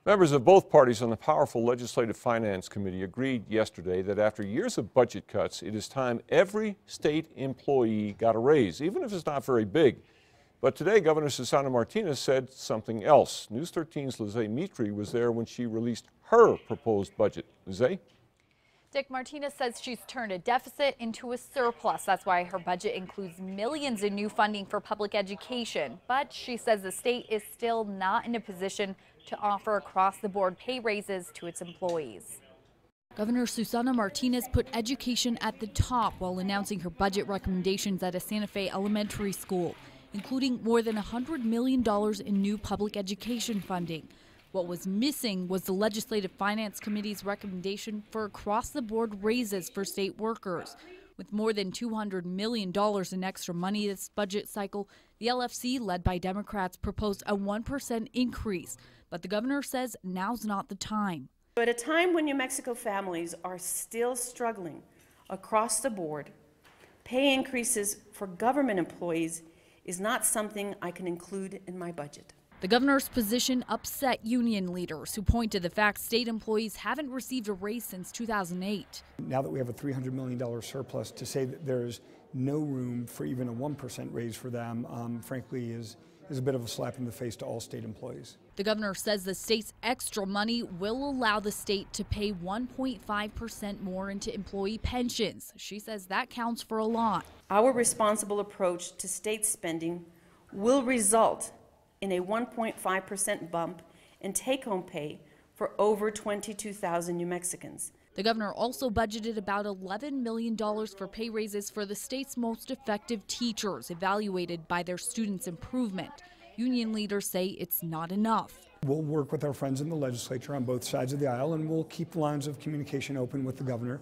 Members of both parties on the powerful Legislative Finance Committee agreed yesterday that after years of budget cuts, it is time every state employee got a raise, even if it's not very big. But today, Governor Susana Martinez said something else. News 13's Lizzie Mitri was there when she released her proposed budget. Lizzie? Dick, Martinez says she's turned a deficit into a surplus. That's why her budget includes millions in new funding for public education. But she says the state is still not in a position to offer across-the-board pay raises to its employees. Governor Susana Martinez put education at the top while announcing her budget recommendations at a Santa Fe elementary school, including more than $100 million in new public education funding. What was missing was the Legislative Finance Committee's recommendation for across-the-board raises for state workers. With more than $200 million in extra money this budget cycle, the LFC, led by Democrats, proposed a 1% increase. But the governor says now's not the time. At a time when New Mexico families are still struggling across the board, pay increases for government employees is not something I can include in my budget. The governor's position upset union leaders who point to the fact state employees haven't received a raise since 2008. Now that we have a $300 million surplus, to say that there's no room for even a 1% raise for them, frankly, is a bit of a slap in the face to all state employees. The governor says the state's extra money will allow the state to pay 1.5% more into employee pensions. She says that counts for a lot. Our responsible approach to state spending will result in a 1.5% bump in take-home pay for over 22,000 New Mexicans. The governor also budgeted about $11 million for pay raises for the state's most effective teachers, evaluated by their students' improvement. Union leaders say it's not enough. We'll work with our friends in the legislature on both sides of the aisle, and we'll keep lines of communication open with the governor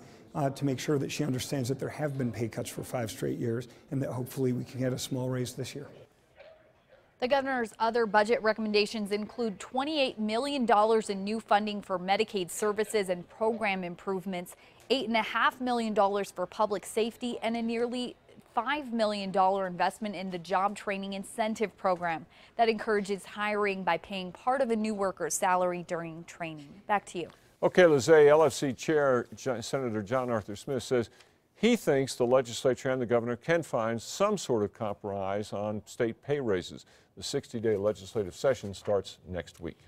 to make sure that she understands that there have been pay cuts for 5 straight years and that hopefully we can get a small raise this year. The governor's other budget recommendations include $28 million in new funding for Medicaid services and program improvements, $8.5 million for public safety, and a nearly $5 million investment in the job training incentive program that encourages hiring by paying part of a new worker's salary during training. Back to you. Okay, Lizzie, LFC Chair Senator John Arthur Smith says he thinks the legislature and the governor can find some sort of compromise on state pay raises. The 60-day legislative session starts next week.